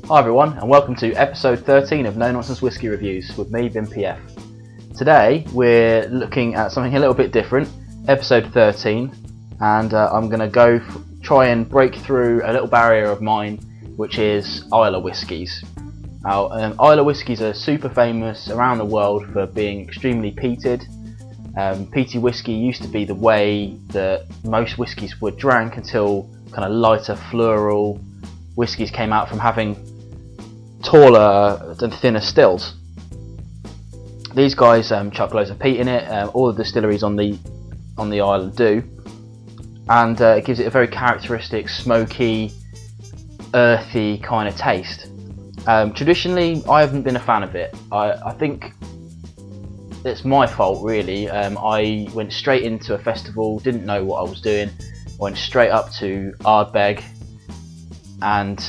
Hi everyone, and welcome to episode 13 of No Nonsense Whisky Reviews with me, Vim PF. Today we're looking at something a little bit different, episode 13, and I'm going to try and break through a little barrier of mine, which is Islay whiskies. Now, Islay whiskies are super famous around the world for being extremely peated. Peaty whiskey used to be the way that most whiskies were drank until kind of lighter floral whiskies came out from having taller and thinner stills. These guys chuck loads of peat in it. All the distilleries on the island do, and it gives it a very characteristic smoky, earthy kind of taste. Traditionally, I haven't been a fan of it. I think it's my fault really. I went straight into a festival, didn't know what I was doing, went straight up to Hoebeg and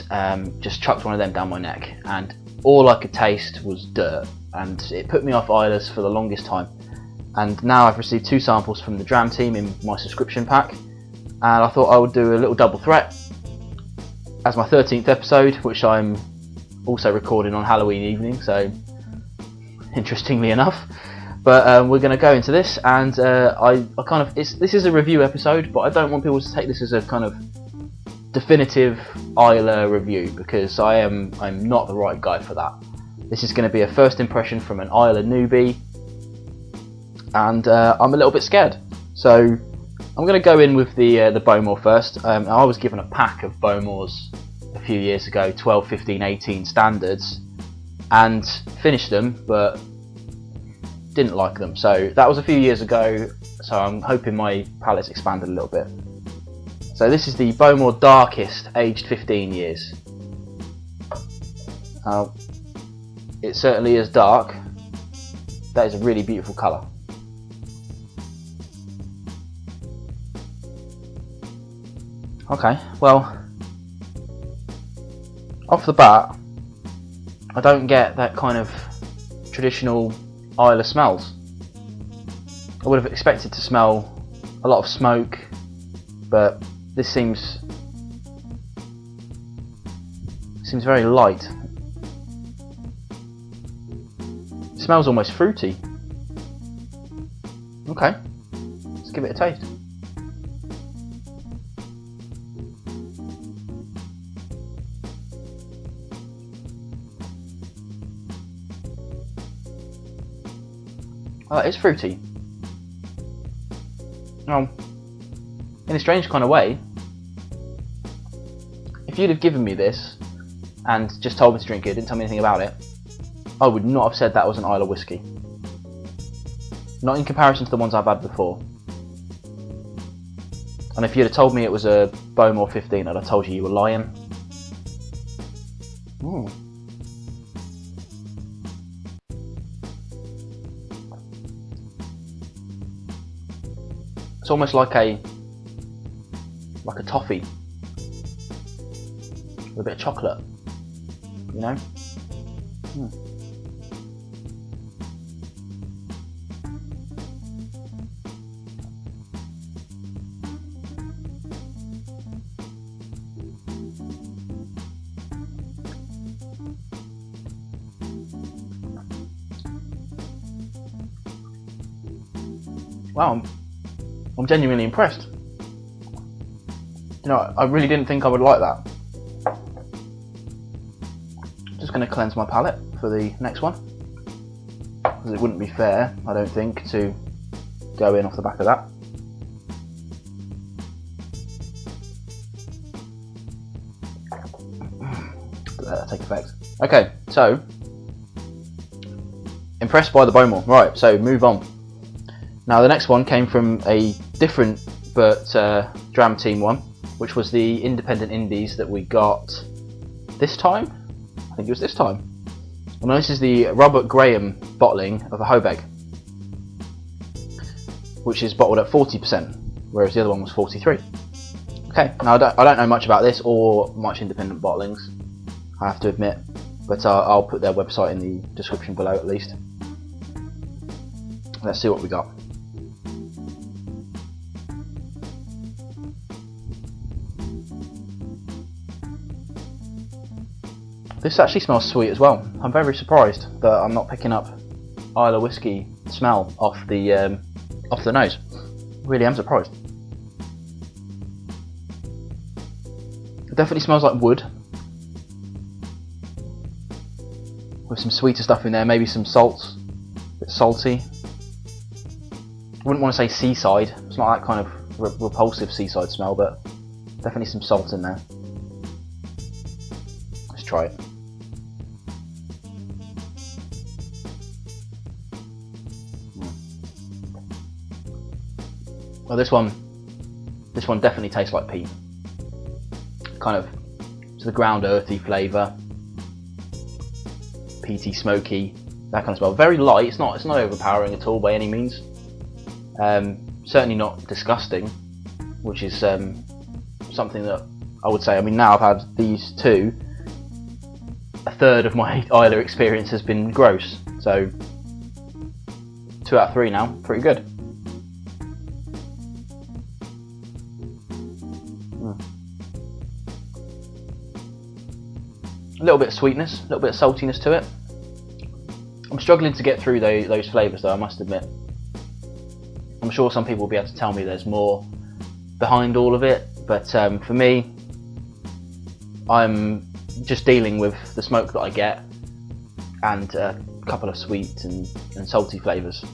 just chucked one of them down my neck, and all I could taste was dirt, and it put me off Islays for the longest time. And now I've received 2 samples from the Dram team in my subscription pack, and I thought I would do a little double threat as my 13th episode, which I'm also recording on Halloween evening, so interestingly enough. But we're going to go into this, and this is a review episode, but I don't want people to take this as a kind of definitive Islay review, because I'm not the right guy for that. This is going to be a first impression from an Islay newbie, and I'm a little bit scared. So I'm going to go in with the Bowmore first. I was given a pack of Bowmores a few years ago, 12, 15, 18 standards, and finished them, but didn't like them. So that was a few years ago, so I'm hoping my palate's expanded a little bit. So this is the Bowmore Darkest, aged 15 years. It certainly is dark. That is a really beautiful colour. Okay, well, off the bat, I don't get that kind of traditional Islay smells. I would have expected to smell a lot of smoke, but this seems very light. It smells almost fruity. Okay, let's give it a taste. It's fruity. In a strange kind of way, if you'd have given me this and just told me to drink it, didn't tell me anything about it, I would not have said that was an Islay whiskey. Not in comparison to the ones I've had before. And if you'd have told me it was a Bowmore 15, I'd have told you were lying. It's almost like a toffee with a bit of chocolate, you know? Wow, I'm genuinely impressed. You know, I really didn't think I would like that. Just going to cleanse my palate for the next one, because it wouldn't be fair, I don't think, to go in off the back of that. Let that take effect. Okay, so impressed by the Bowmore. Right, so move on. Now the next one came from a different but Dram team one, which was the independent indies that we got this time. I think it was this time. And this is the Robert Graham bottling of a Hoebeg, which is bottled at 40%, whereas the other one was 43%. Okay, now I don't know much about this or much independent bottlings, I have to admit, but I'll put their website in the description below at least. Let's see what we got. This actually smells sweet as well. I'm very surprised that I'm not picking up Islay whiskey smell off the nose. Really am surprised. It definitely smells like wood, with some sweeter stuff in there, maybe some salts, a bit salty. I wouldn't want to say seaside, it's not that kind of repulsive seaside smell, but definitely some salt in there. Let's try it. Well, this one definitely tastes like peat. Kind of to the ground earthy flavour, peaty, smoky, that kind of smell. Very light. It's not overpowering at all by any means. Certainly not disgusting, which is something that I would say. I mean, now I've had these two. A third of my Islay experience has been gross. So 2 out of 3 now, pretty good. A little bit of sweetness, a little bit of saltiness to it. I'm struggling to get through those flavours though, I must admit. I'm sure some people will be able to tell me there's more behind all of it, but for me, I'm just dealing with the smoke that I get and a couple of sweet and salty flavours.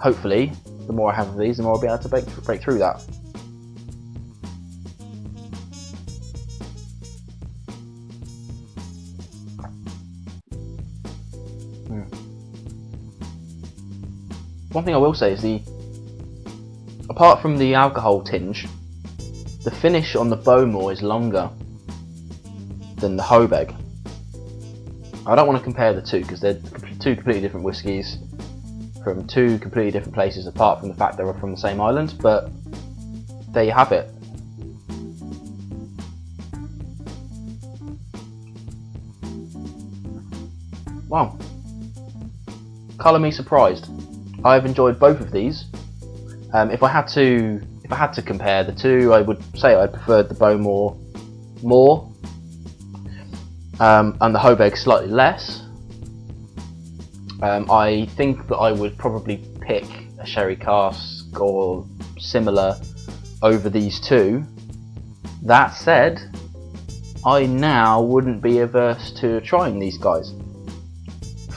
Hopefully, the more I have of these, the more I'll be able to break through that. One thing I will say is apart from the alcohol tinge, the finish on the Bowmore is longer than the Hoebeg. I don't want to compare the two because they're two completely different whiskies from two completely different places, apart from the fact they're from the same island, but there you have it. Wow. Colour me surprised. I've enjoyed both of these. If I had to compare the two, I would say I preferred the Bowmore more, and the Hoebeg slightly less. I think that I would probably pick a sherry cask or similar over these two. That said, I now wouldn't be averse to trying these guys.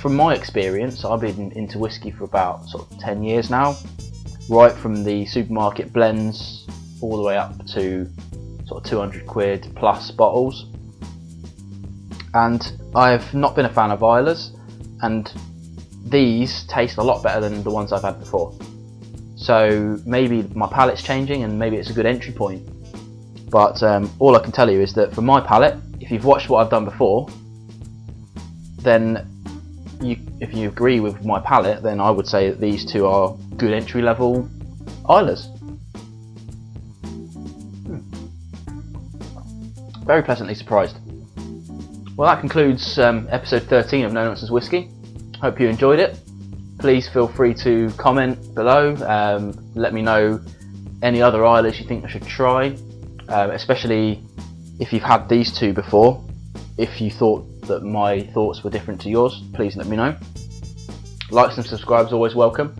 From my experience, I've been into whiskey for about sort of 10 years now, right from the supermarket blends all the way up to sort of 200 quid plus bottles, and I've not been a fan of Islays, and these taste a lot better than the ones I've had before. So maybe my palate's changing and maybe it's a good entry point, but all I can tell you is that for my palate, if you've watched what I've done before, then if you agree with my palate, then I would say that these two are good entry level Islays. Very pleasantly surprised. Well, that concludes episode 13 of No Nonsense Whisky. Hope you enjoyed it. Please feel free to comment below. Let me know any other Islays you think I should try, especially if you've had these two before. If you thought that my thoughts were different to yours, please let me know. Likes and subscribes always welcome,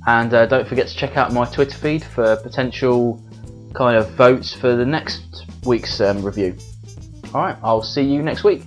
and don't forget to check out my Twitter feed for potential kind of votes for the next week's review. Alright, I'll see you next week.